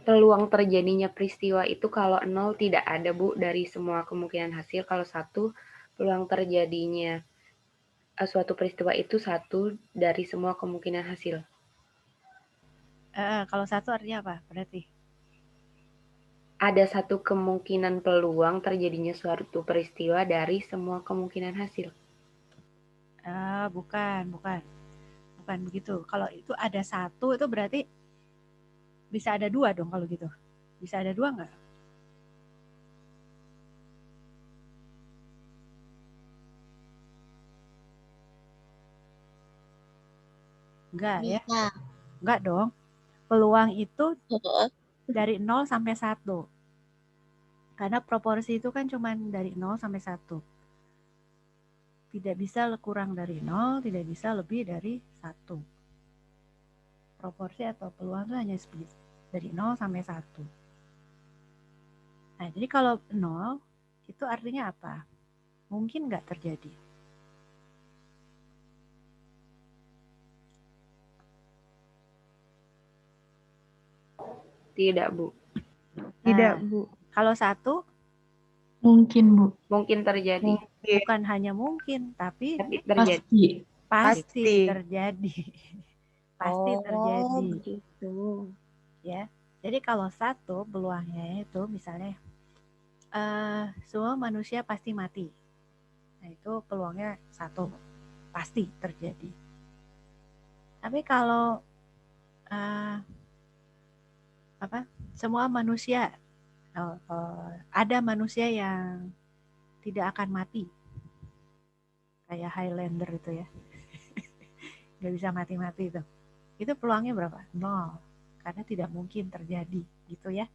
Peluang terjadinya peristiwa itu kalau 0 tidak ada, Bu, dari semua kemungkinan hasil. Kalau 1, peluang terjadinya suatu peristiwa itu 1 dari semua kemungkinan hasil. Kalau 1 artinya apa berarti? Ada 1 kemungkinan peluang terjadinya suatu peristiwa dari semua kemungkinan hasil. Bukan begitu. Kalau itu ada 1 itu berarti bisa ada 2 dong kalau gitu. Bisa ada 2 nggak? Enggak ya? Enggak dong. Peluang itu dari 0 sampai 1. Karena proporsi itu kan cuma dari 0 sampai 1. Tidak bisa kurang dari 0, tidak bisa lebih dari 1. Proporsi atau peluang itu hanya dari 0 sampai 1. Nah, jadi kalau 0, itu artinya apa? Mungkin nggak terjadi? Tidak, Bu. Tidak, Bu. Kalau 1? Mungkin, Bu. Mungkin terjadi. Bukan hanya mungkin, tapi terjadi. Pasti terjadi. Pasti terjadi. Begitu. Ya. Jadi kalau 1 peluangnya itu misalnya semua manusia pasti mati. Nah, itu peluangnya 1. Pasti terjadi. Tapi kalau semua manusia ada manusia yang tidak akan mati, kayak Highlander itu ya, nggak bisa mati-mati itu peluangnya berapa? 0, karena tidak mungkin terjadi, gitu ya.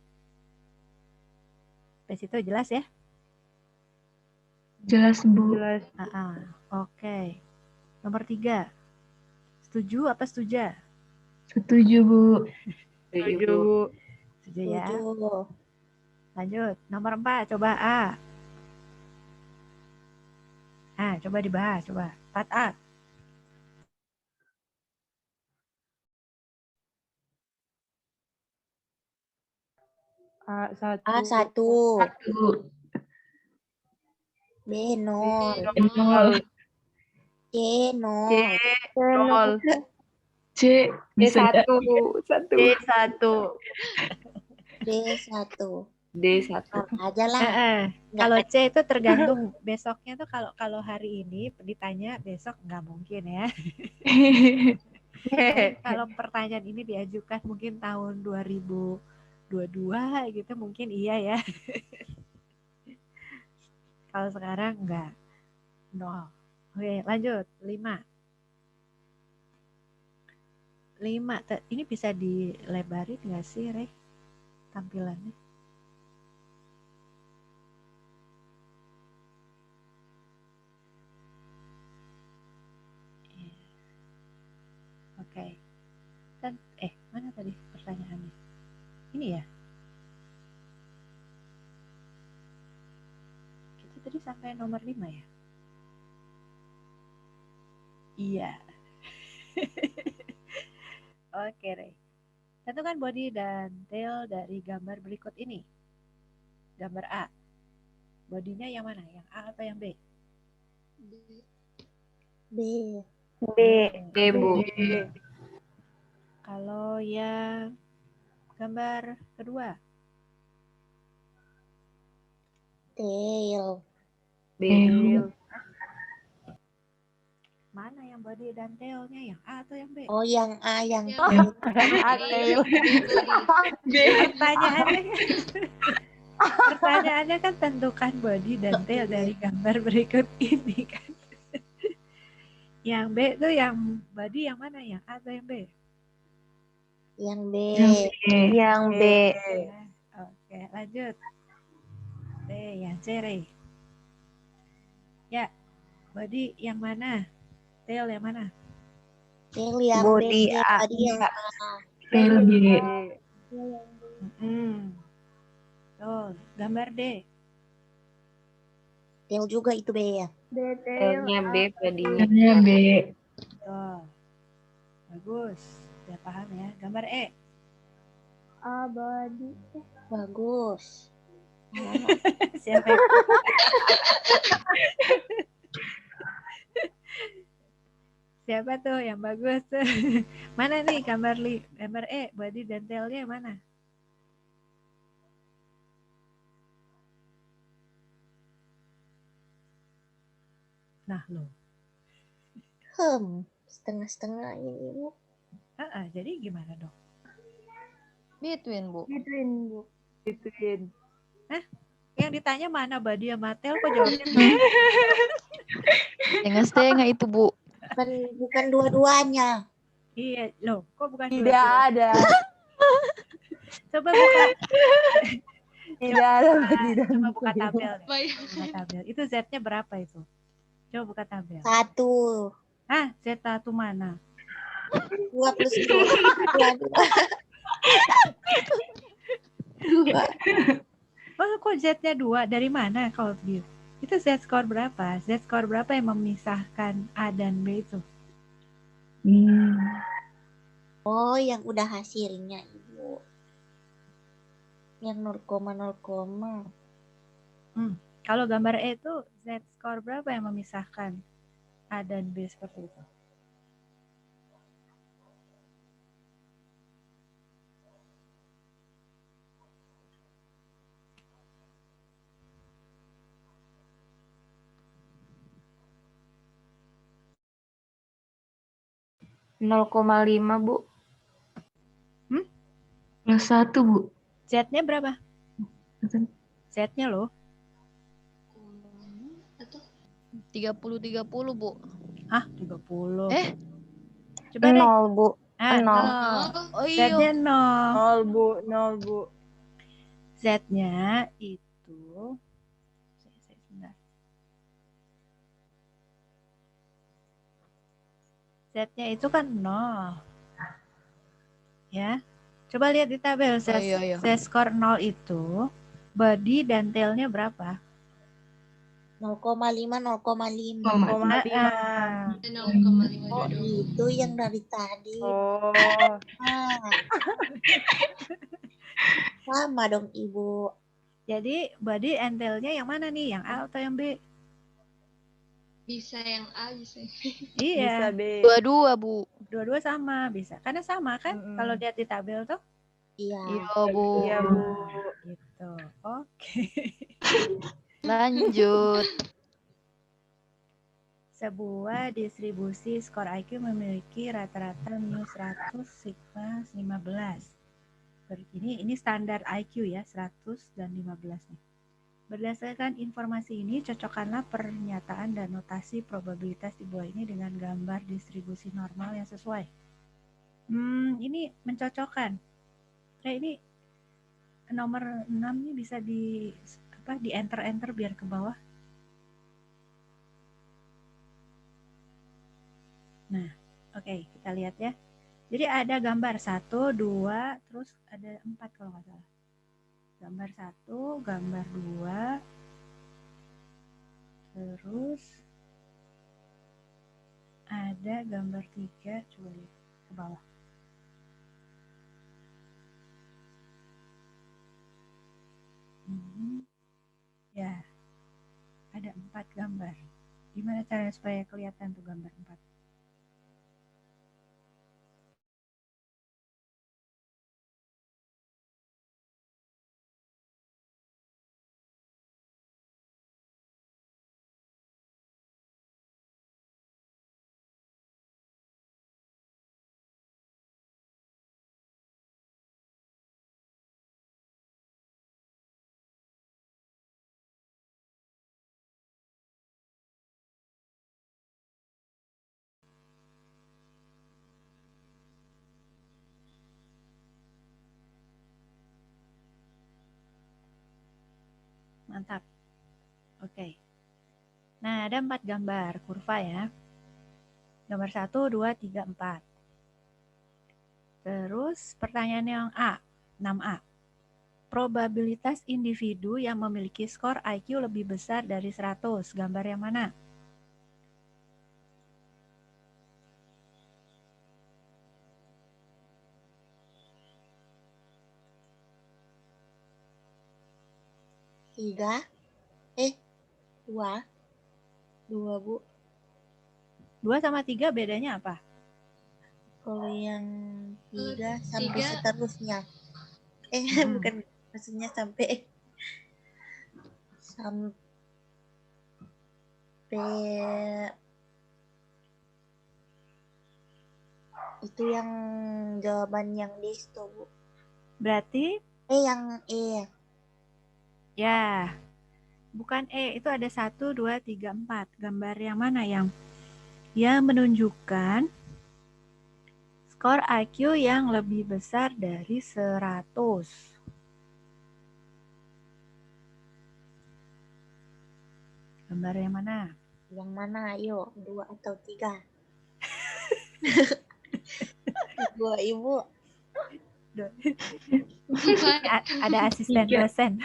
Sampai situ jelas ya? Jelas, Bu. Jelas. Oke. Nomor 3, setuju apa setuju? Setuju, Bu. Setuju, Bu. Setuju ya. Lanjut, nomor 4, coba A. Coba dibahas, coba. 4A. A1. B 0. C 0. C bisa D1. D1 aja lah. Kalau C itu tergantung besoknya tuh, kalau hari ini ditanya besok nggak mungkin ya. Kalau pertanyaan ini diajukan mungkin tahun 2022 gitu mungkin iya ya. Kalau sekarang enggak. 0. Oke, lanjut. 5. Ini bisa dilebarin nggak sih, Reh? Tampilannya. Oke. Kan, mana tadi pertanyaannya? Ini ya? Kita tadi sampai nomor 5 ya? Iya. Oke, Rey. Tentukan body dan tail dari gambar berikut ini. Gambar A. Bodinya yang mana? Yang A atau yang B? B. Bu. Kalau yang gambar kedua? Tail. Mana yang body dan tailnya? Yang A atau yang B? Oh, yang A, yang A tail. Pertanyaannya kan tentukan body dan tail dari gambar berikut ini kan. Yang B itu yang body yang mana? Yang A atau yang B? Yang B. Yang B. Oke, lanjut. B, yang C, Rey. Ya, body yang mana? Tail yang mana? Tail yang Body B. A. Tadi yang A. Tail B. Tuh, gambar D. Tail juga itu B ya. Tailnya B, bodinya Tailnya B. Tuh. Bagus. Udah paham ya. Gambar E. Abadi. Bagus. Siapa yang... Siapa tuh yang bagus? Mana nih gambar gambar body dan tailnya mana? Nah loh. Setengah-setengah ini, Bu. Jadi gimana dong? Between, Bu. Between, Bu. Between. Yang ditanya mana body sama tail kok jawabnya? Setengah-setengah itu, Bu. Bukan dua-duanya. Iya, loh, kok bukan Tidak dua-dua? ada. Coba buka. Tidak ada body dan Coba buka tail. tabel deh. Buka tabel. Itu Z-nya berapa itu? Coba buka tabel. 1. Z1 mana? 2 plus 2. 2. Oh, kok Z-nya 2? Dari mana kalau gitu? Itu Z-score berapa? Z-score berapa yang memisahkan A dan B itu? Oh, yang udah hasilnya, Ibu. Yang 0,0. Kalau gambar E itu Z-score berapa yang memisahkan A dan B seperti itu? .5, Bu. Plus 1, Bu. Z-nya berapa? Z-nya loh. 30, Bu. 30. Coba deh. 0, Bu. 0. 0. Oh iya. Z-nya 0. 0, Bu. Z-nya itu sebentar. Z-nya itu kan 0. Ya. Coba lihat di tabel iya. Z-score 0 itu body dan tail-nya berapa? 0,5. 0,5. Oh, itu yang dari tadi. Oh. Sama dong, Ibu. Jadi body and tail-nya yang mana nih? Yang A atau yang B? Bisa yang A, bisa. Iya. Bisa B. Dua-dua, Bu. Dua-dua sama bisa. Karena sama kan? Kalau lihat di tabel tuh. Iya. Iya, Bu. Iya, Bu. Gitu. Oke. Lanjut. Sebuah distribusi skor IQ memiliki rata-rata minus 100 sigma 15. Ini standar IQ ya, 100 dan 15 nih. Berdasarkan informasi ini, cocokkanlah pernyataan dan notasi probabilitas di bawah ini dengan gambar distribusi normal yang sesuai. Ini mencocokkan. Ini nomor 6 ini bisa di enter biar ke bawah. Nah, oke, kita lihat ya. Jadi ada gambar 1, 2, terus ada 4 kalau nggak salah. Gambar 1, gambar 2, terus ada gambar 3, coba lihat ke bawah. Ya, ada 4 gambar. Gimana caranya supaya kelihatan tuh gambar 4? Mantap. Oke. Nah, ada 4 gambar kurva ya. Gambar 1, 2, 3, 4. Terus pertanyaan yang A, 6A. Probabilitas individu yang memiliki skor IQ lebih besar dari 100. Gambar yang mana? 3. 2. 2, Bu. 2 sama 3 bedanya apa? Kalau yang 3 Kalau sampai 3, seterusnya. Bukan, maksudnya sampai itu yang jawaban yang disto, Bu. Berarti Yang E. ya, bukan E, itu ada 1, 2, 3, 4. Gambar yang mana yang menunjukkan skor IQ yang lebih besar dari 100. Gambar yang mana? Yang mana? Ayo, 2 atau 3? 2, Ibu. Ada asisten 3. dosen.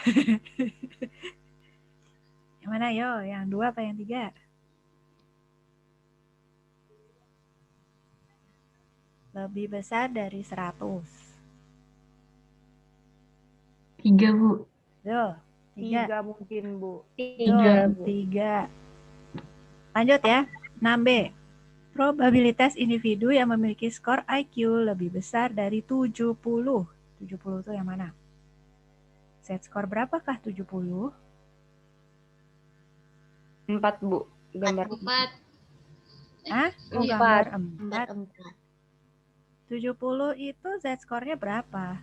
Yang mana yo? Yang 2 apa yang 3? Lebih besar dari 100. 3, Bu. Tuh, 3. 3 mungkin, Bu. 3, Bu. 3. Lanjut ya. 6B. Probabilitas individu yang memiliki skor IQ lebih besar dari 70. 70 itu yang mana? Set skor berapakah 70? 4, Bu. Gambar 4. Hah? Oh, Empat. gambar 4. 4. 70 itu Z skornya berapa?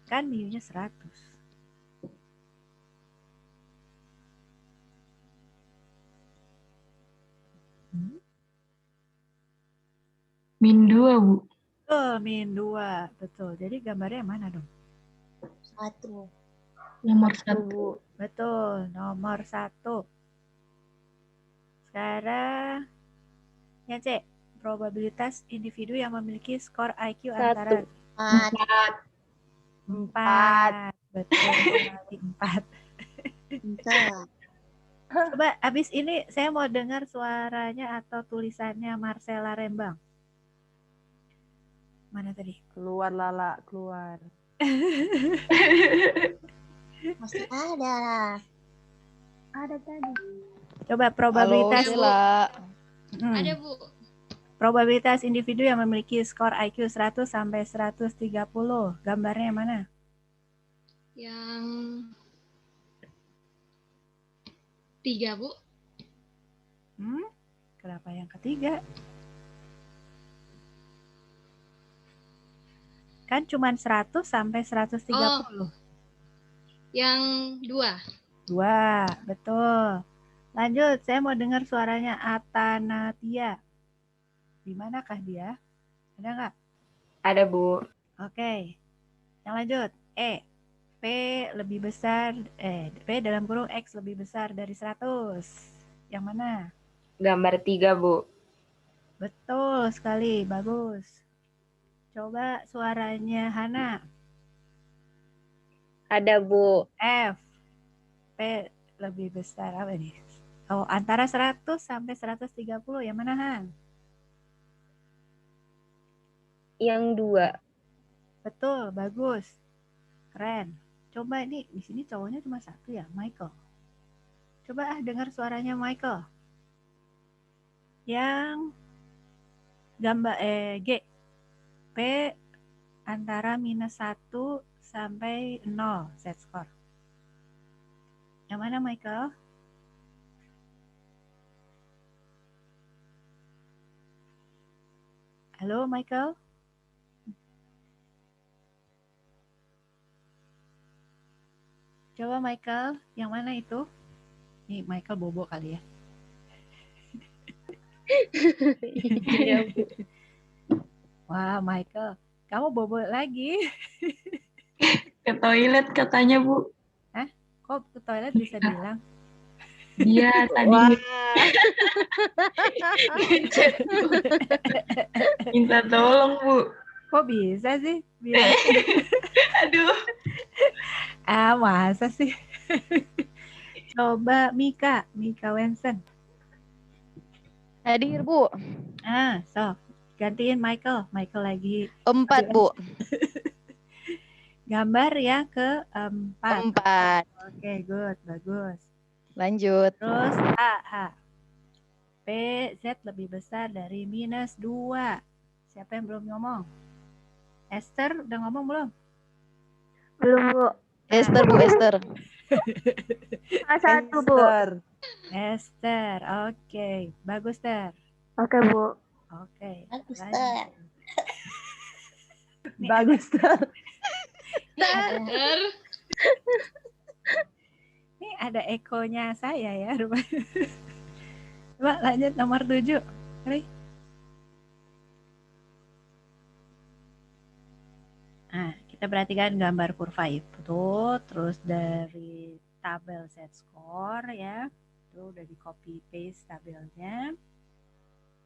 Kan mu-nya 100. Min 2, Bu. Betul, min 2. Betul. Jadi gambarnya yang mana dong? 1. Nomor 1, 1. Bu. Betul, nomor 1. Sekarang yang C. Probabilitas individu yang memiliki skor IQ antara 4. 4. Betul, sekali 4. Bentar. Coba abis ini saya mau dengar suaranya atau tulisannya Marcella Rembang. Mana tadi? Keluar Lala, keluar. Masih ada lah. Ada tadi. Coba Halo, probabilitas Sila. Ada, Bu. probabilitas individu yang memiliki skor IQ 100 sampai 130. Gambarnya yang mana? Yang 3, Bu. Kenapa yang ketiga? Kan cuma 100 sampai 130. Yang 2. 2, betul. Lanjut, saya mau dengar suaranya Atanatia. Di manakah dia? Ada nggak? Ada, Bu. Oke. Yang lanjut, E. P lebih besar, P dalam kurung X lebih besar dari 100. Yang mana? Gambar 3, Bu. Betul sekali, bagus. Coba suaranya Hana. Ada, Bu. F. P lebih besar apa nih? Oh, antara 100 sampai 130. Yang mana, Han? Yang 2. Betul, bagus. Keren. Coba ini di sini cowoknya cuma 1 ya, Michael. Coba dengar suaranya Michael. Yang gambar G. P antara minus 1 sampai 0 set score. Yang mana, Michael? Halo, Michael? Coba Michael, yang mana itu? Nih, Michael bobo kali ya. Iya, Bu. Wah, Michael, kamu bobo lagi. Ke toilet katanya, Bu. Kok ke toilet bisa bilang? Dia tadi Wah. minta tolong, Bu. Kok bisa sih bilang? Aduh. Masa sih? Coba Mika Wensen. Hadir, Bu. Sok gantiin Michael lagi. 4, Bu. Gambar yang keempat. 4. Oke, good. Bagus. Lanjut. Terus H. P, Z lebih besar dari -2. Siapa yang belum ngomong? Esther udah ngomong belum? Belum, Bu. Esther, Bu, Esther. A1, Bu. Esther, oke. Bagus, Ter. Oke, Bu. Oke. Bagus, lanjut. Ter. Bagus, Ter. Ter. Ini ada ekonya saya ya, rupanya. Coba lanjut nomor 7. Ri. Nah, kita perhatikan gambar kurva itu, terus dari tabel set score ya, itu udah di copy paste tabelnya.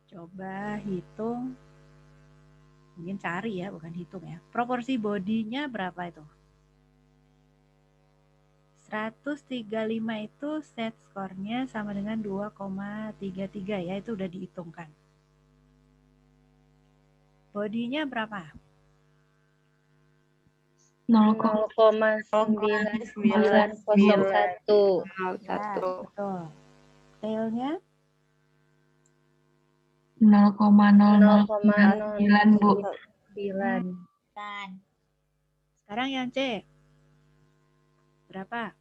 Coba hitung, mungkin cari ya, bukan hitung ya. Proporsi bodinya berapa itu? 135 itu set skornya sama dengan 2,33 ya, itu udah dihitungkan. Bodinya berapa? 0,9901. Ya, betul. Tailnya 0,009, Bu. 9. sekarang yang C. Berapa?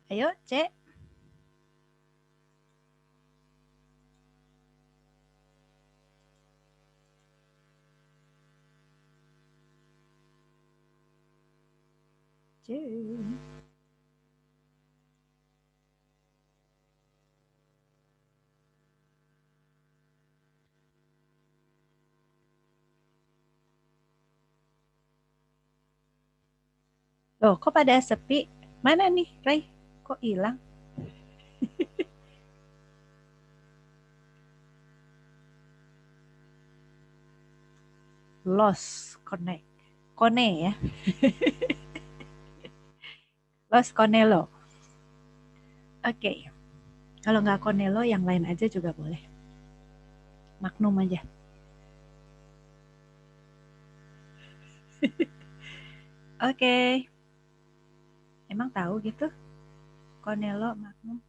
Ayo, C. C. Loh, kok pada sepi? Mana nih, Ray? Kok hilang? Lost connect. Kone ya. Lost Konelo. Oke. Kalau nggak Konelo, yang lain aja juga boleh. Magnum aja. Oke. Emang tahu gitu? Konelo, Magnum.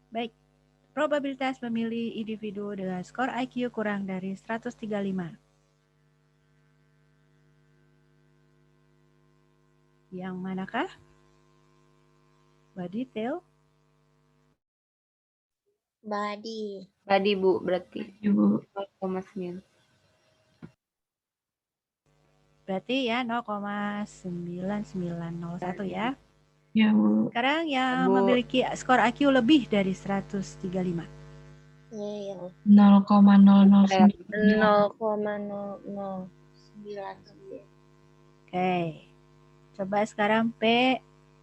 Baik. Probabilitas memilih individu dengan skor IQ kurang dari 135. Yang manakah? Body, tail? Body. Tadi Bu, berarti Ibu. 0,9. Berarti ya 0,9901 ya. Ya, Bu. Sekarang yang Bu. memiliki skor IQ lebih dari 135. Iya, 0,009. 0,009. Oke. Coba sekarang P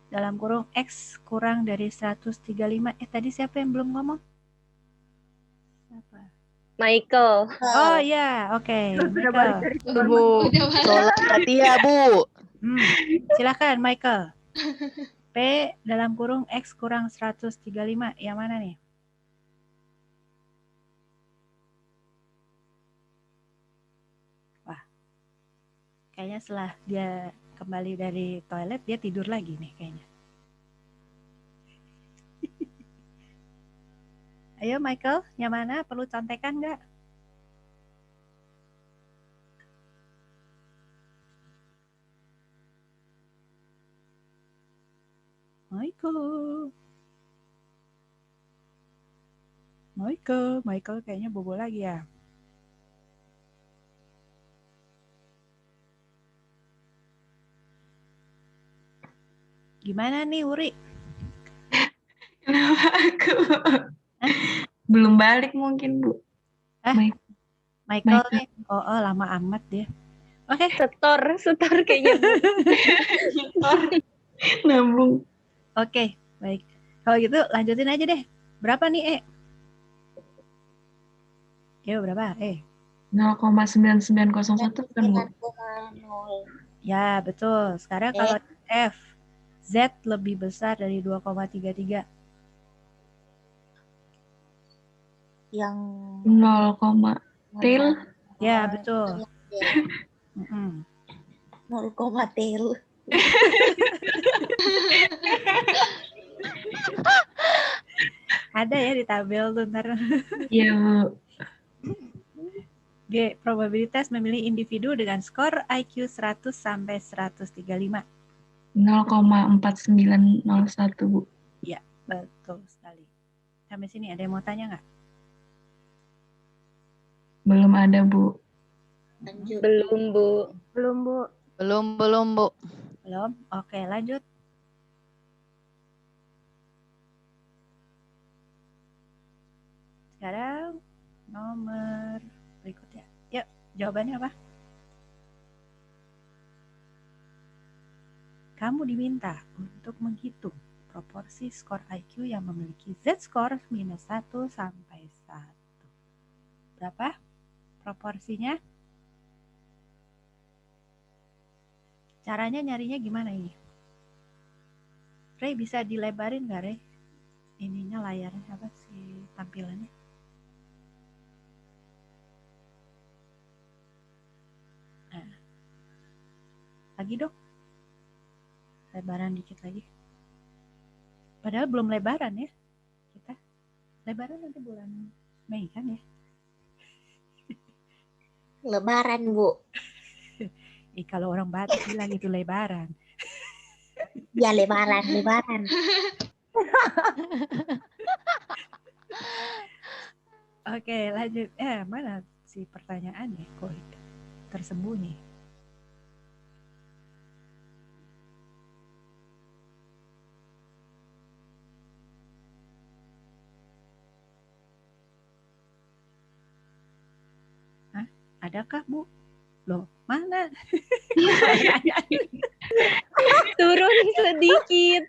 dalam kurung X kurang dari 135. Tadi siapa yang belum ngomong? Siapa? Michael. Oh iya, oke. Michael. Bu. Udah balik. Sholat Fatihah, Bu. Silakan Michael. P dalam kurung X kurang 135. Yang mana nih? Wah. Kayaknya setelah dia kembali dari toilet, dia tidur lagi nih kayaknya. Ayo Michael, yang mana? Perlu contekan nggak? Michael kayaknya bobo lagi ya. Gimana nih Uri? Kenapa aku? Belum balik mungkin, Bu. Michael nih. Oh, lama amat dia. Oke. Setor kayaknya. Bu. Nabung. Oke, baik. Kalau gitu lanjutin aja deh. Berapa nih, Yo, berapa? 0,9901 kan, Bu? 9,0. Ya, betul. Sekarang kalau F, Z lebih besar dari 2,33. Yang 0, tail. Ya, betul. Mm-mm. 0, tail. Ada ya di tabel tuh ntar. Iya, Bu. G. Probabilitas memilih individu dengan skor IQ 100 sampai 135. 0,4901, Bu. Ya, betul sekali. Sampai sini ada yang mau tanya nggak? Belum ada, Bu. Lanjut. Belum, Bu. Belum, Bu. Belum, Bu. Belum? Oke, lanjut. Sekarang nomor berikutnya. Yuk, jawabannya apa? Kamu diminta untuk menghitung proporsi skor IQ yang memiliki Z-score minus 1 sampai 1. Berapa proporsinya? Caranya nyarinya gimana ini? Ray bisa dilebarin nggak, Ray? Ininya layarnya apa sih tampilannya? Nah. Lagi dong. Lebaran dikit lagi. Padahal belum lebaran ya. Kita lebaran nanti bulan Mei kan ya? Lebaran, Bu. Kalau orang Batak bilang itu lebaran. Ya, lebaran. Oke, lanjut. Mana si pertanyaannya? Kok tersembunyi? Hah? Adakah, Bu? Loh, mana? Turun sedikit.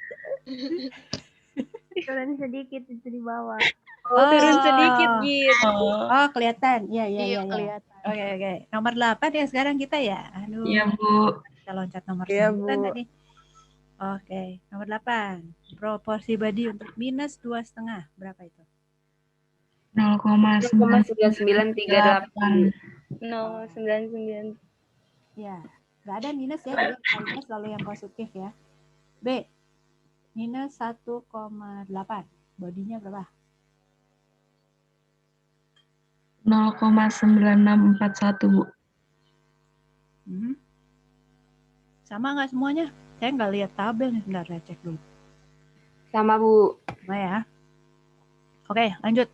Turun sedikit itu di bawah. Turun sedikit gitu. Oh, kelihatan. Iya. Kelihatan. Oke. Nomor 8 ya sekarang kita ya. Aduh. Iya, Bu. Kita loncat nomor 9 Iya, Bu. tadi. Oke, nomor 8. Proporsi body untuk minus 2,5. Berapa itu? 0,9938. 0,99. Ya, nggak ada minus ya. Jadi kalinya selalu yang positif ya. B. Minus 1,8. Bodinya berapa? 0,9641, Bu. Sama nggak semuanya? Saya nggak lihat tabel nih. Bentar, saya cek dulu. Sama, Bu. Sama ya. Oke, lanjut.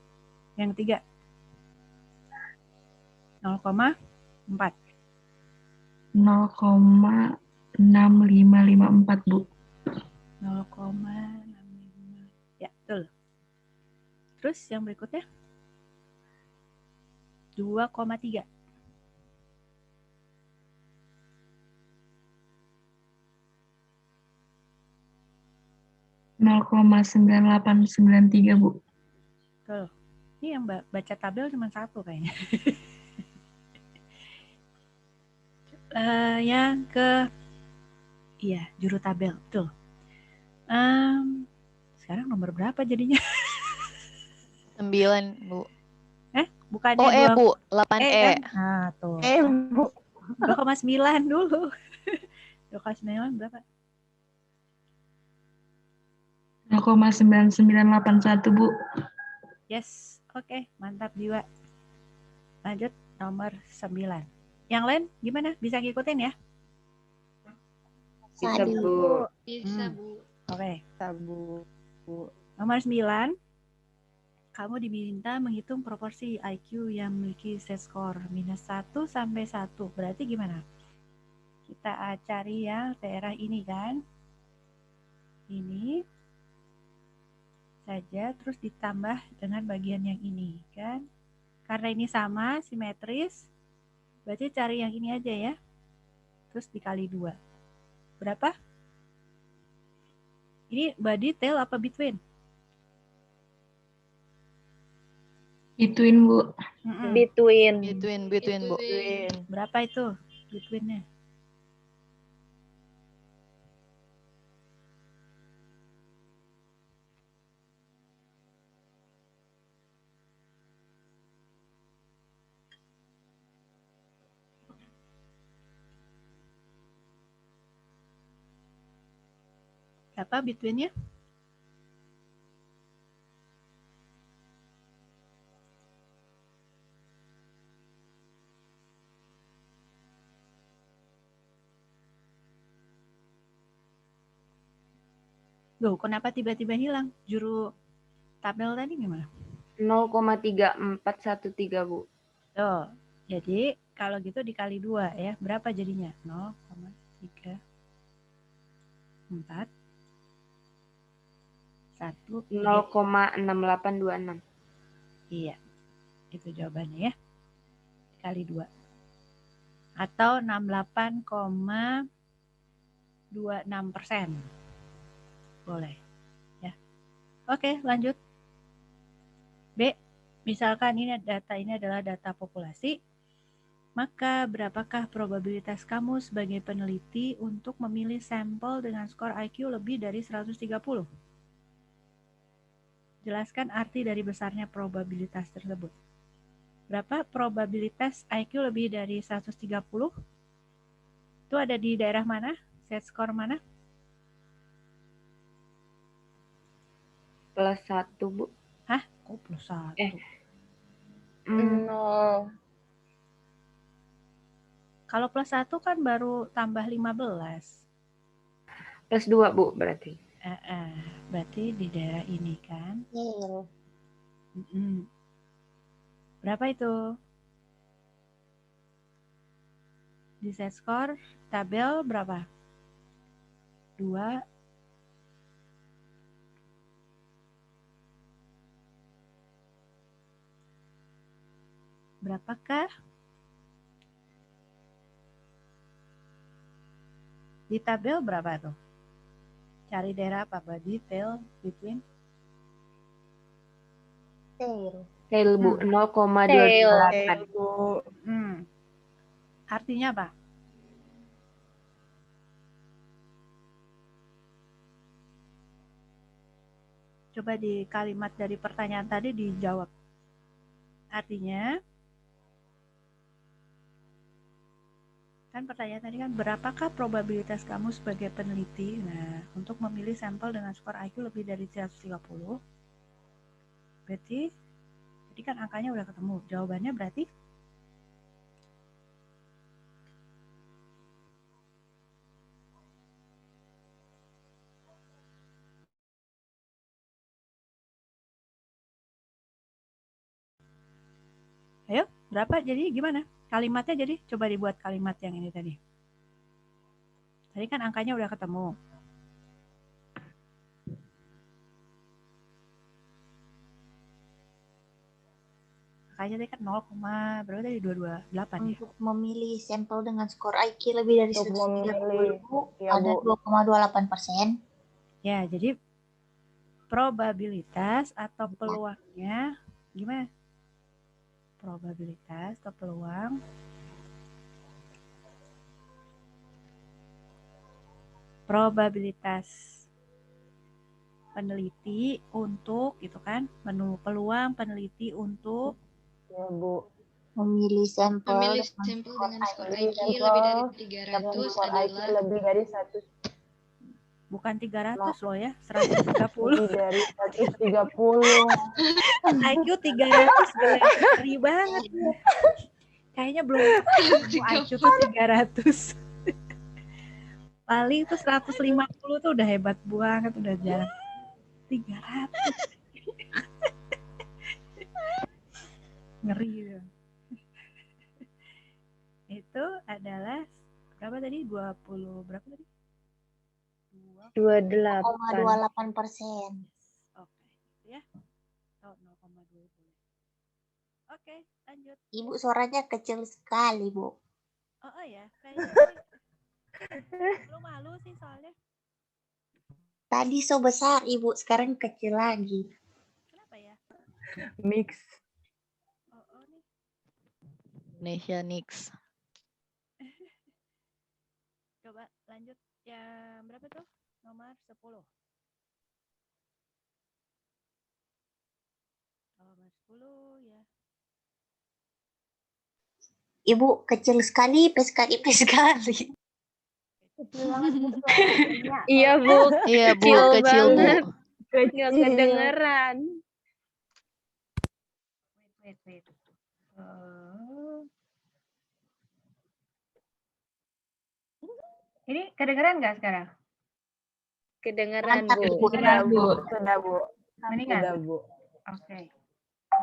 Yang ketiga. 0,4. 0,6554, Bu. 0,65. Ya, betul. Terus yang berikutnya? 2,3. 0,9893, Bu. Betul. Ini yang baca tabel cuma satu kayaknya. Yang ke juru tabel, betul. Sekarang nomor berapa jadinya? 9, Bu. Bukannya Bu. 8E. Kan? Nah, tuh. Bu. 2,9 dulu. 2,9 berapa? 0,9981, Bu. Yes, oke, mantap jiwa. Lanjut nomor 9. Yang lain gimana? Bisa ngikutin ya? Bisa, Bu. Bisa, Bu. Oke. Sabu. Nomor 9. Kamu diminta menghitung proporsi IQ yang memiliki Z-score minus 1 sampai 1. Berarti gimana? Kita cari yang daerah ini kan. Ini saja terus ditambah dengan bagian yang ini kan. Karena ini sama, simetris. Berarti cari yang ini aja ya. Terus dikali 2. Berapa? Ini body, tail, apa between? Between, Bu. Between. Between, Bu. Berapa itu betweennya? Berapa betweennya? Loh, kenapa tiba-tiba hilang? Juru tabel tadi gimana? 0,3413, Bu. Tuh, jadi kalau gitu dikali 2 ya. Berapa jadinya? 0,34 1 0,6826. Iya, itu jawabannya ya. Kali 2. Atau 68,26%. Boleh. Ya. Oke, lanjut. B, misalkan ini data ini adalah data populasi, maka berapakah probabilitas kamu sebagai peneliti untuk memilih sampel dengan skor IQ lebih dari 130? Jelaskan arti dari besarnya probabilitas tersebut. Berapa probabilitas IQ lebih dari 130? Itu ada di daerah mana? Set skor mana? Plus 1, Bu. Hah? Kok plus 1? 0. Kalau plus 1 kan baru tambah 15. Plus 2, Bu, berarti. Berarti di daerah ini kan. Berapa itu? Di set skor tabel berapa? 2. Berapakah? Di tabel berapa tuh? Cari daerah apa? Body, tail, between? Tail, Bu. 0,228. Artinya apa? Coba di kalimat dari pertanyaan tadi dijawab. Artinya, kan pertanyaan tadi kan berapakah probabilitas kamu sebagai peneliti untuk memilih sampel dengan skor IQ lebih dari 130? Berarti jadi kan angkanya udah ketemu. Jawabannya berarti ayo, berapa? Jadi gimana? Kalimatnya jadi coba dibuat kalimat yang ini tadi. Tadi kan angkanya udah ketemu. Angkanya tadi kan 0, berapa tadi? 228 ya? Untuk memilih sampel dengan skor IQ lebih dari 130 ya, ada 2,28%. Ya, jadi probabilitas atau peluangnya gimana? Probabilitas atau peluang probabilitas peneliti untuk itu kan peluang peneliti untuk ya Bu memilih sampel dengan skor IQ lebih dari 300 adalah lebih dari 100 bukan 300 loh ya, 130. lebih dari 130. IQ 300 ngeri banget. Kayaknya belum IQ tuh 300. Paling tuh 150 tuh udah hebat banget, udah jarang. 300. Ngeri gitu. Itu adalah berapa tadi? 20 berapa tadi? 2,28%. Oke, ya. Oh, 0,2 boleh. Oke, lanjut. Ibu suaranya kecil sekali, Bu. Oh ya, kayaknya belum malu sih soalnya. Tadi so besar, Ibu. Sekarang kecil lagi. Kenapa ya? Mix. Nih. Indonesia Nix. Coba lanjut. Yang berapa tuh? Nomor 10. Nomor 10 ya. Ibu kecil sekali, sekali. Kecil banget Bu suaranya. Iya, Bu. Iya, Bu, Kecil kecil, Bu. banget. Nggak Kecil. kedengeran. Wait. Ini kedengeran nggak sekarang? Kedengeran, Mantap, Bu. Ibu. Sudah, Bu. Bu. Sudah, Bu. Mendingan? Sudah, Bu. Oke.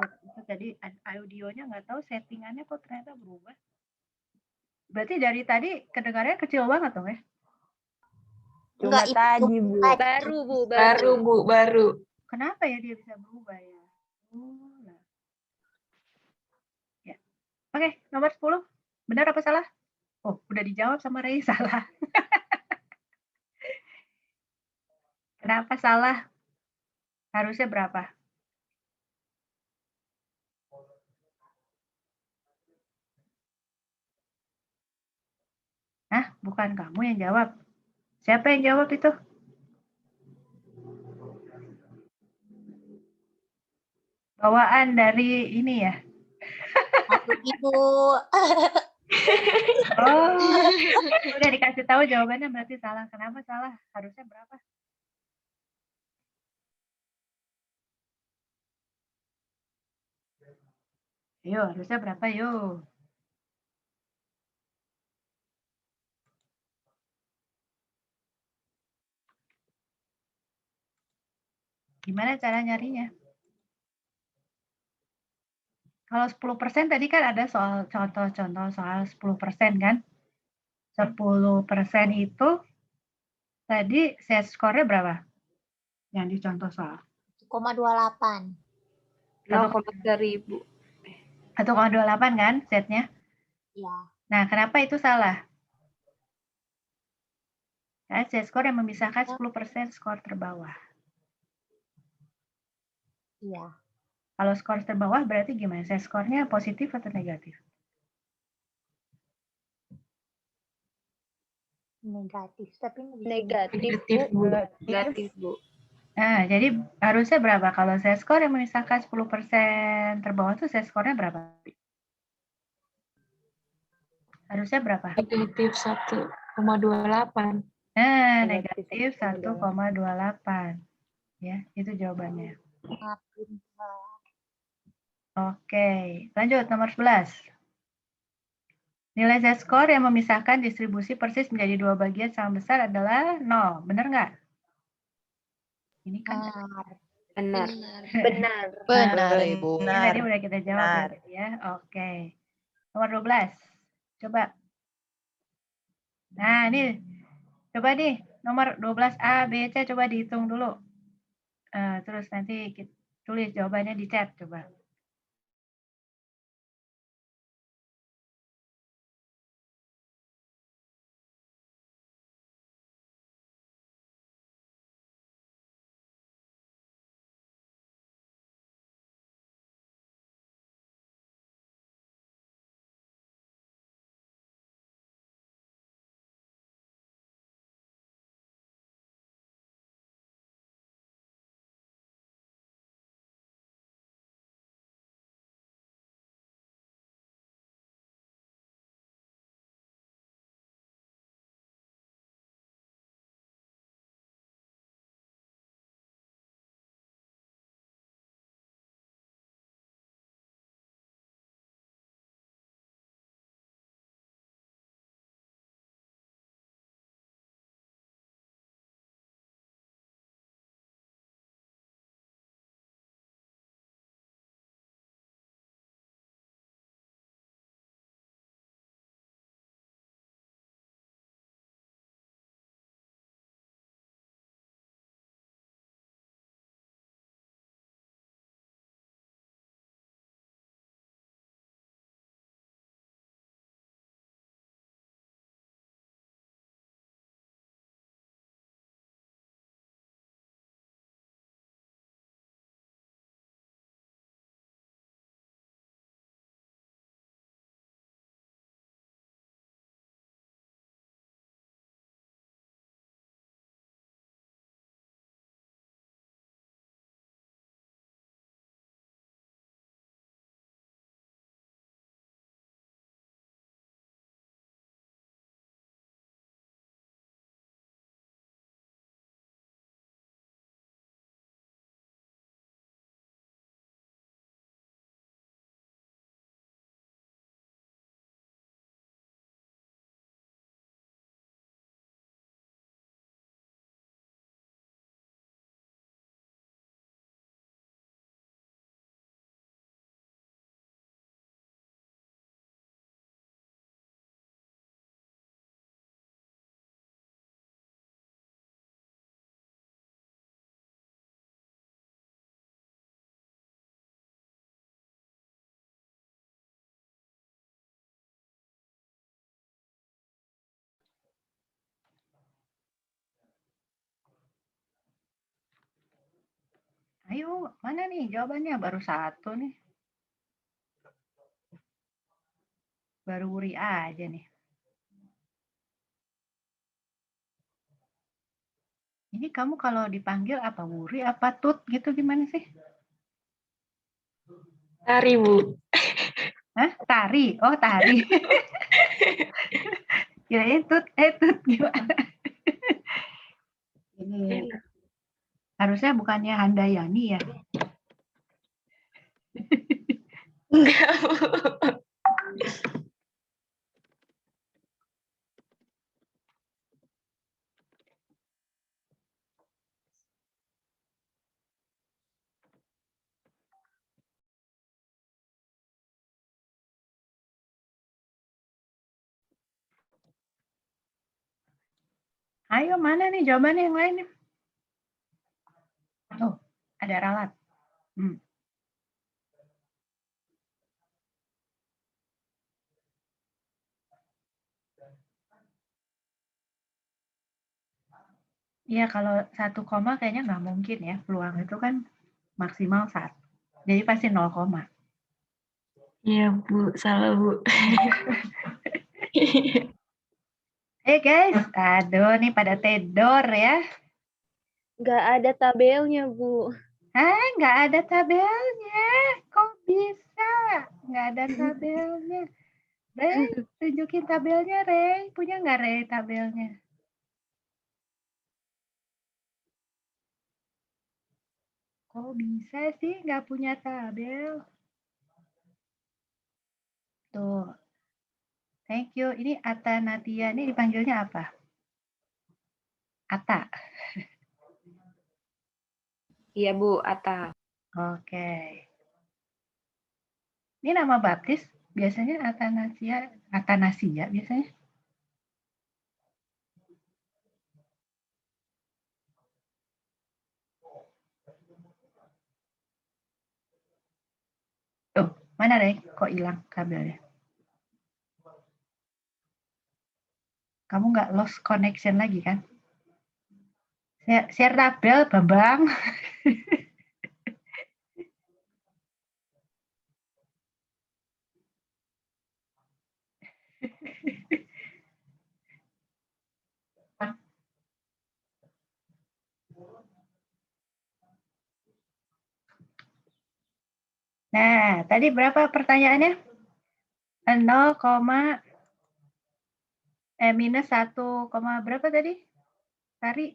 Itu tadi audionya nggak tahu settingannya kok ternyata berubah. Berarti dari tadi kedengarannya kecil banget dong ya? Cuma Enggak, tadi, Bu. Baru, Bu. Baru. Baru. Kenapa ya dia bisa berubah ya? Nah. Ya. Oke, nomor 10. Benar apa salah? Oh, udah dijawab sama Ray, salah. Kenapa salah? Harusnya berapa? Hah? Bukan kamu yang jawab. Siapa yang jawab itu? Bawaan dari ini ya? Aduh, Ibu. Oh, udah dikasih tahu jawabannya berarti salah. Kenapa salah? Harusnya berapa? Yuk, harusnya berapa yuk? Gimana cara nyarinya? Kalau 10% tadi kan ada soal contoh-contoh soal 10% kan? 10% itu tadi set skornya berapa? Yang dicontoh soal 1,28. 0,1000. 1,28 kan setnya? Ya. Nah, kenapa itu salah? Karena set skor yang memisahkan 10% skor terbawah. Iya. Kalau skor terbawah berarti gimana? Set skornya positif atau negatif? Negatif. Tapi Negatif, Bu. Negatif, Bu. Nah, jadi harusnya berapa? Kalau set skor yang memisahkan 10% terbawah itu set skornya berapa? Harusnya berapa? Negatif 1,28. Nah, Negatif negatif 1,28. Ya, itu jawabannya. Oke, lanjut nomor 11. Nilai z-score yang memisahkan distribusi persis menjadi dua bagian sama besar adalah 0. Benar nggak? Ini kan Benar. Benar. Benar, Ibu. ini tadi udah kita jawab ya. Oke. Nomor 12. Coba. Nah, ini coba nih nomor 12A, B, C coba dihitung dulu. Terus nanti kita tulis jawabannya di chat coba. Ayo, mana nih jawabannya? Baru satu nih. Baru Wuri aja nih. Ini kamu kalau dipanggil apa Wuri, apa Tut gitu gimana sih? Tari, Bu. Hah? Tari? Oh, Tari. Kirain Tut gimana? Ini harusnya bukannya Handayani ya? Enggak, Bu. Ayo, mana nih jawabannya yang lain nih? Oh, ada ralat. Iya, kalau 1 koma kayaknya nggak mungkin ya. Peluang itu kan maksimal 1. Jadi pasti 0 koma. Iya, Bu. Salah, Bu. Guys, aduh nih pada tidur ya. Nggak ada tabelnya, Bu. Nggak ada tabelnya. Kok bisa? Nggak ada tabelnya. Rey, tunjukin tabelnya, Rey. Punya nggak, Rey, tabelnya? Kok bisa sih nggak punya tabel? Tuh. Thank you. Ini Ata Natia. Ini dipanggilnya apa? Ata. Iya, Bu, Ata. Oke. Ini nama baptis biasanya Atanasia biasanya. Tuh, mana Rey? Kok hilang kabelnya? Kamu nggak lost connection lagi kan? Share tabel, Bambang. Nah, tadi berapa pertanyaannya? 0, minus 1, berapa tadi? Tari?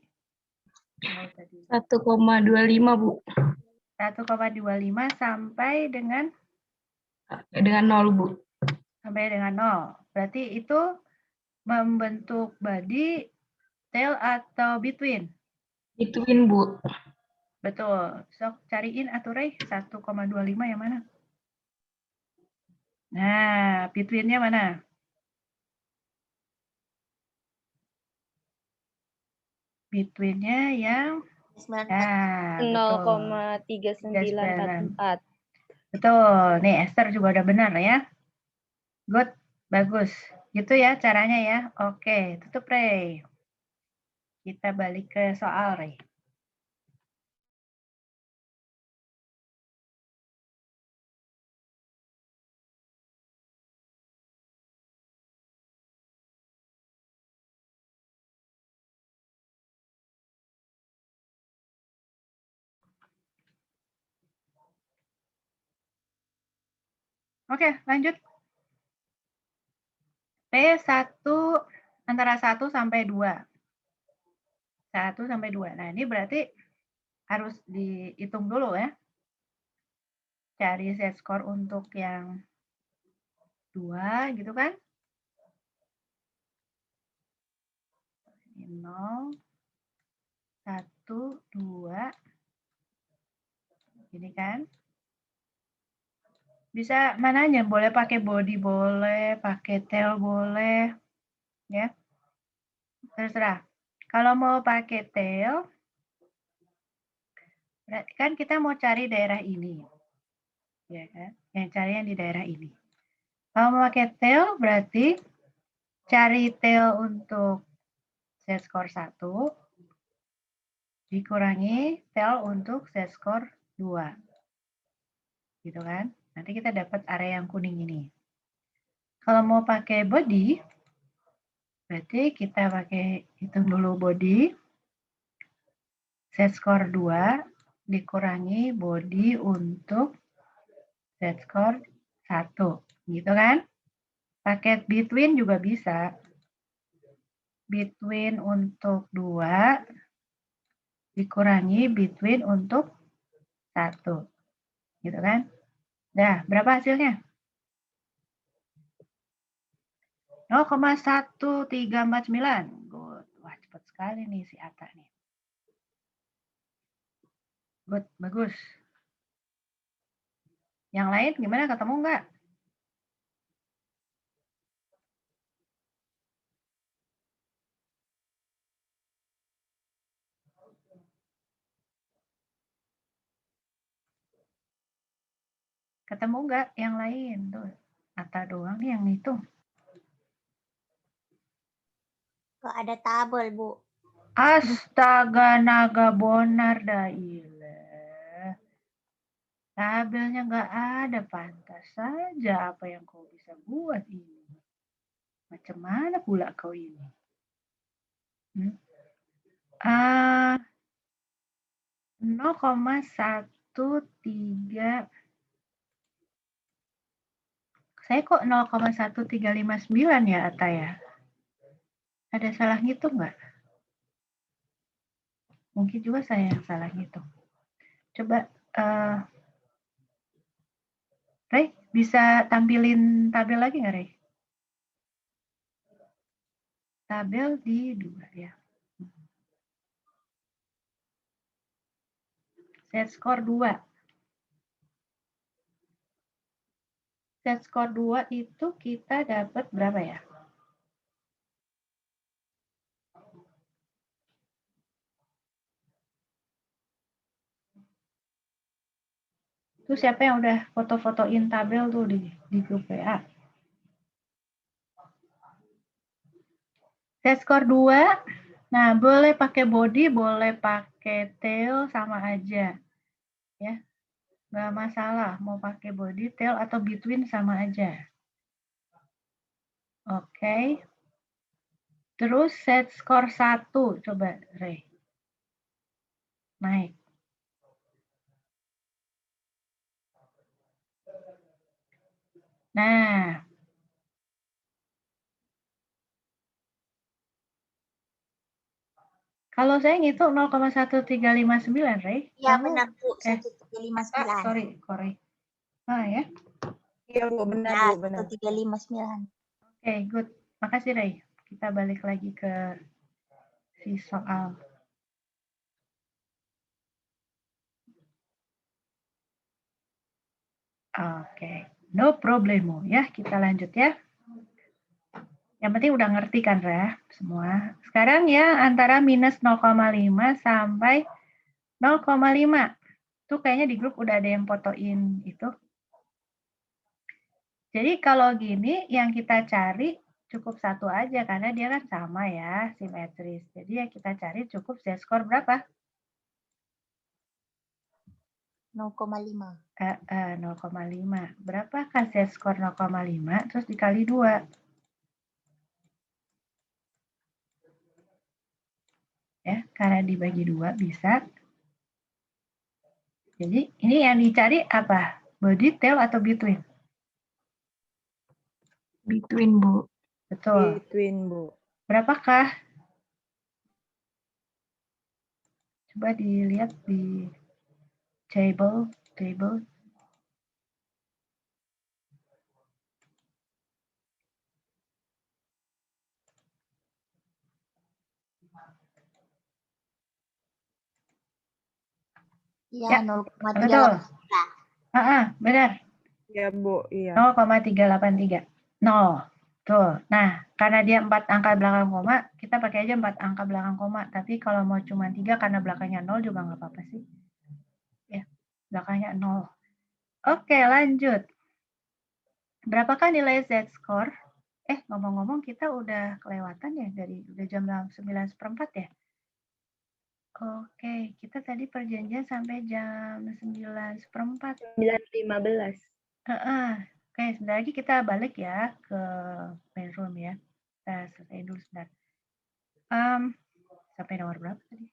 1,25, Bu. 1,25 sampai dengan? Dengan 0, Bu. Sampai dengan 0. Berarti itu membentuk body, tail, atau between? Between, Bu. Betul. Sok cariin aturai 1,25 yang mana? Nah, between-nya mana? Between-nya yang 0,3944. Betul. Nih Esther juga udah benar ya. Good. Bagus. Gitu ya caranya ya. Oke, tutup Rey. Kita balik ke soal Rey. Oke, lanjut. P1 antara 1 sampai 2. 1 sampai 2. Nah, ini berarti harus dihitung dulu ya. Cari z-score untuk yang 2 gitu kan. 0, 1, 2. Ini kan. Bisa mananya? Boleh pakai body, boleh pakai tail, boleh. Ya. Terserah. Kalau mau pakai tail, berarti kan kita mau cari daerah ini. Ya kan? Yang cari yang di daerah ini. Kalau mau pakai tail, berarti cari tail untuk z-score 1 dikurangi tail untuk z-score 2. Gitu kan? Nanti kita dapat area yang kuning ini. Kalau mau pakai body, berarti kita pakai hitung dulu body. Z-score 2 dikurangi body untuk Z-score 1. Gitu kan? Paket between juga bisa. Between untuk 2 dikurangi between untuk 1. Gitu kan? Dah, berapa hasilnya? 0,1349. Good. Wah, cepat sekali nih si Ata nih. Good, bagus. Yang lain gimana, ketemu nggak? Ketemu nggak yang lain? Tuh, Ata doang nih yang hitung. Kok ada tabel, Bu? Astaga, naga bonar dah ilah. Tabelnya nggak ada, pantas saja apa yang kau bisa buat ini. Macam mana pula kau ini? 0,13. Saya kok 0,1359 ya, Ata ya? Ada salah ngitung nggak? Mungkin juga saya yang salah ngitung. Coba, Rey, bisa tampilin tabel lagi nggak, Rey? Tabel di 2 ya. Z-score 2. Z-score 2 itu kita dapat berapa ya? Itu siapa yang udah foto-fotoin tabel tuh di grup WA? Z-score 2. Nah, boleh pakai body, boleh pakai tail, sama aja. Ya, nggak masalah. Mau pakai body, tail, atau between sama aja. Oke. Terus Z-score 1. Coba, Rey. Naik. Nah, kalau saya ngitung 0,1359, Rey. Iya, Kamu, benar, Bu. 1359. sorry, Korey. Ya. Iya, Bu, benar, Bu, benar. 1359. Oke, good. Makasih, Rey. Kita balik lagi ke si soal. Oke, no problemo ya. Kita lanjut ya. Yang penting udah ngerti kan, Ra, semua. Sekarang ya antara minus 0,5 sampai 0,5. Tuh kayaknya di grup udah ada yang fotoin itu. Jadi kalau gini yang kita cari cukup satu aja karena dia kan sama ya, simetris. Jadi ya kita cari cukup Z-score berapa? 0,5. 0,5. Berapakah Z-score 0,5 terus dikali 2? Ya, karena dibagi 2 bisa. Jadi ini yang dicari apa? Body, tail, atau between? Between, Bu. Betul. Between, Bu. Berapakah? Coba dilihat di table. Iya, Ya, 0,3. Benar. Iya, Bu, iya. 0,383. 0. Tuh. Nah, karena dia 4 angka belakang koma, kita pakai aja 4 angka belakang koma. Tapi kalau mau cuma 3 karena belakangnya 0 juga nggak apa-apa sih. Ya, belakangnya 0. Oke, lanjut. Berapakah nilai Z-score? Ngomong-ngomong kita udah kelewatan ya, udah jam 9:04 ya? Oke, kita tadi perjanjian sampai jam 9:04. 9:15. Oke, sebentar lagi kita balik ya ke main room ya. Kita selesai dulu sebentar. Sampai nomor berapa tadi?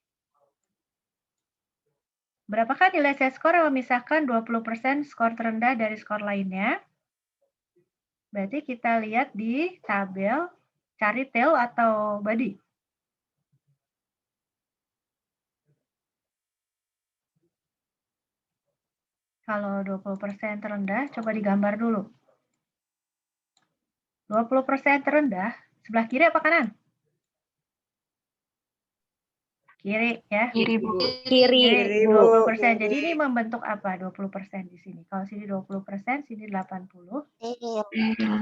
Berapakah nilai set score yang memisahkan 20% skor terendah dari skor lainnya? Berarti kita lihat di tabel, cari tail atau body. Kalau 20% terendah, coba digambar dulu. 20% terendah, sebelah kiri apa kanan? Kiri ya. Kiri, Bu. Kiri, Bu. 20%. Jadi ini membentuk apa 20% di sini? Kalau sini 20%, sini 80.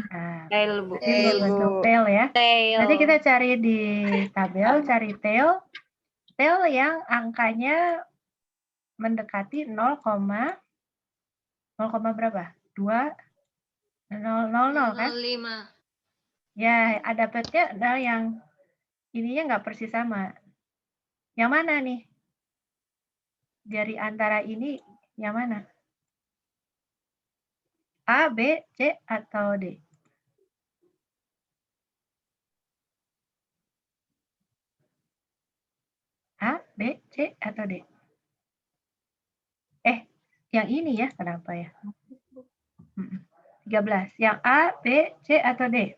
Nah, Tail, Bu. ini membentuk tail ya. Tail. Nanti kita cari di tabel, cari tail. Tail yang angkanya mendekati 0, berapa? 2, 0, kan? 05. Ya, ada petnya ada yang ininya nggak persis sama. Yang mana nih? Dari antara ini yang mana? A, B, C, atau D? A, B, C, atau D? Yang ini ya, kenapa ya? 13. Yang A, B, C, atau D?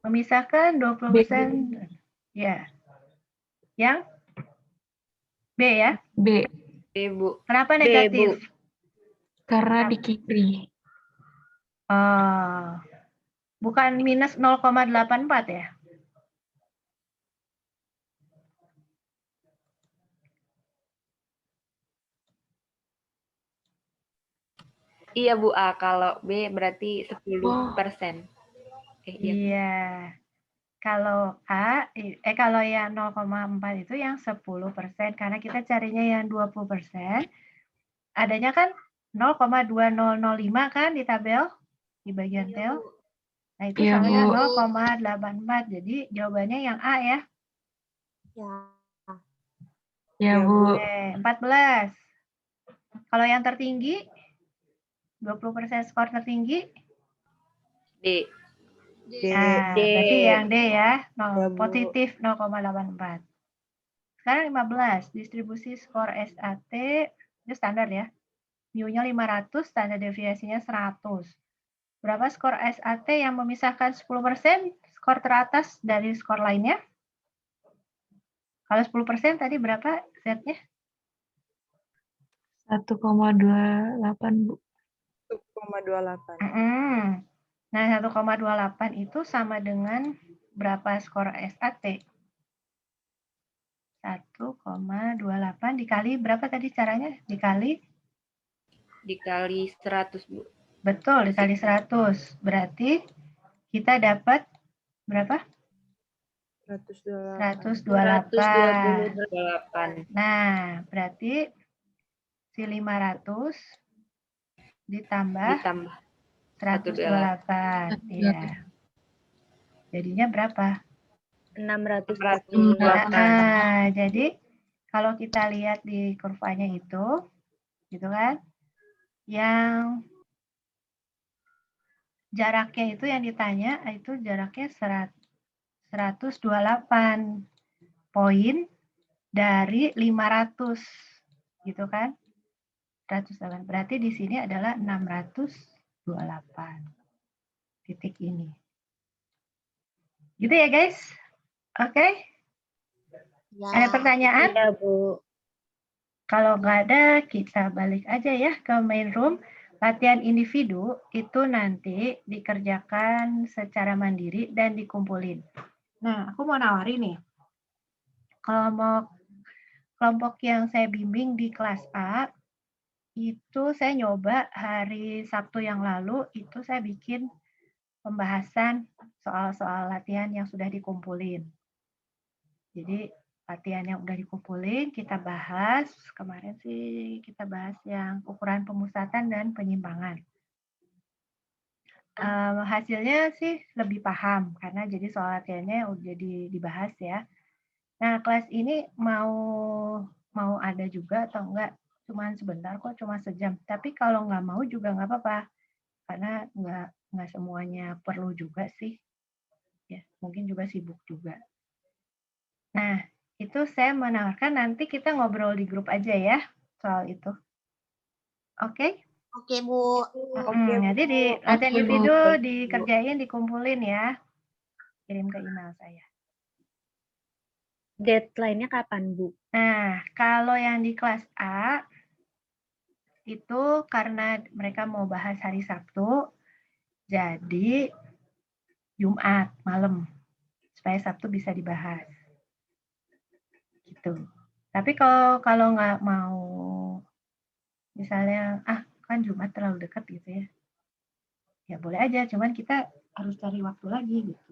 Memisahkan 20%. Ya. Yang B ya? B. B, Bu. Kenapa negatif? Karena di kiri. Bukan minus 0,84 ya? Iya, Bu. A. Kalau B berarti 10%. Iya. Kalau A, kalau yang 0,4 itu yang 10%. Karena kita carinya yang 20%. Adanya kan 0,2005 kan di tabel? Di bagian tail. Nah, itu Iya, sama Bu. 0,84. Jadi jawabannya yang A ya. Ya, Bu. Oke, 14. Kalau yang tertinggi, 20% skor tertinggi, D. Nah, berarti yang D ya, positif 0,84. Sekarang 15, distribusi skor SAT, itu standar ya. Mu-nya 500, standar deviasinya 100. Berapa skor SAT yang memisahkan 10% skor teratas dari skor lainnya? Kalau 10% tadi berapa setnya? 1,28, Bu. 1,28. Nah, 1,28 itu sama dengan berapa skor SAT? 1,28 dikali berapa tadi caranya? Dikali 100, Bu. Betul, dikali 100. Berarti kita dapat berapa? 128. Nah, berarti si 500 ditambah 128. Ya. Jadinya berapa? 648. Jadi kalau kita lihat di kurvanya itu, gitu kan? Yang jaraknya itu yang ditanya itu jaraknya 128 poin dari 500, gitu kan? 108. Berarti di sini adalah 628 titik ini. Gitu ya guys? Oke? Ada pertanyaan? Iya, Bu. Kalau nggak ada, kita balik aja ya ke main room. Latihan individu itu nanti dikerjakan secara mandiri dan dikumpulin. Nah, aku mau nawarin nih. Kalau mau kelompok yang saya bimbing di kelas A, itu saya nyoba hari Sabtu yang lalu, itu saya bikin pembahasan soal-soal latihan yang sudah dikumpulin. Jadi latihan yang udah dikumpulin kita bahas. Kemarin sih kita bahas yang ukuran pemusatan dan penyimpangan. Hasilnya sih lebih paham karena jadi soal latihannya udah dibahas ya. Nah, kelas ini mau ada juga atau enggak? Cuman sebentar kok, cuma sejam. Tapi kalau nggak mau juga nggak apa-apa, karena nggak semuanya perlu juga sih. Ya, mungkin juga sibuk juga. Nah, itu saya menawarkan nanti kita ngobrol di grup aja ya soal itu. Oke? Oke, Bu. Nanti di latihan Oke, Bu. individu dikerjain, dikumpulin ya. Kirim ke email saya. Deadline-nya kapan, Bu? Nah, kalau yang di kelas A, itu karena mereka mau bahas hari Sabtu, jadi Jumat malam, supaya Sabtu bisa dibahas. Gitu. Tapi kalau nggak mau, misalnya, kan Jumat terlalu dekat gitu ya, ya boleh aja, cuman kita harus cari waktu lagi gitu,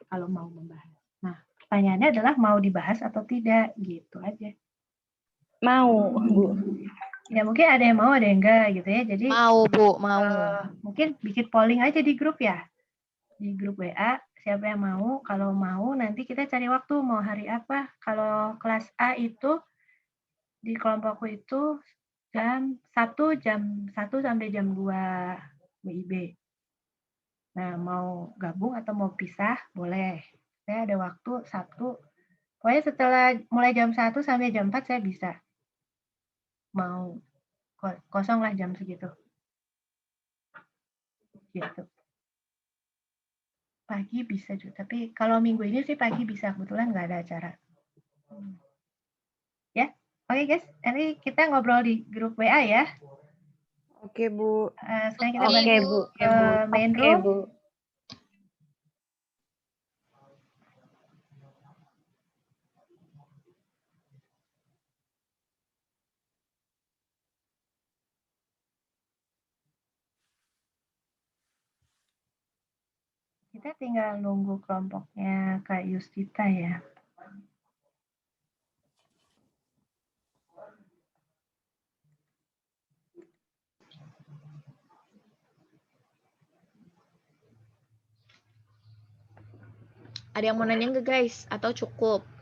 kalau mau membahas. Nah, pertanyaannya adalah mau dibahas atau tidak, gitu aja. Mau, Bu. Ya mungkin ada yang mau, ada yang enggak gitu ya. Jadi Mau, Bu, mau. mungkin bikin polling aja di grup ya. Di grup WA, siapa yang mau. Kalau mau nanti kita cari waktu mau hari apa. Kalau kelas A itu di kelompokku itu jam 1 sampai jam 2 WIB. Nah, mau gabung atau mau pisah boleh. Saya ada waktu Sabtu. Pokoknya setelah mulai jam 1 sampai jam 4 saya bisa. Mau kosong lah jam segitu. Gitu. Pagi bisa juga, tapi kalau minggu ini sih pagi bisa, kebetulan nggak ada acara. Ya, oke guys, nanti kita ngobrol di grup WA ya. Oke, Bu. Sekarang kita Oke, balik Bu. ke main Oke, room. Bu. Kita tinggal nunggu kelompoknya Kak Yustita ya. Ada yang mau nanya nggak, guys? Atau cukup?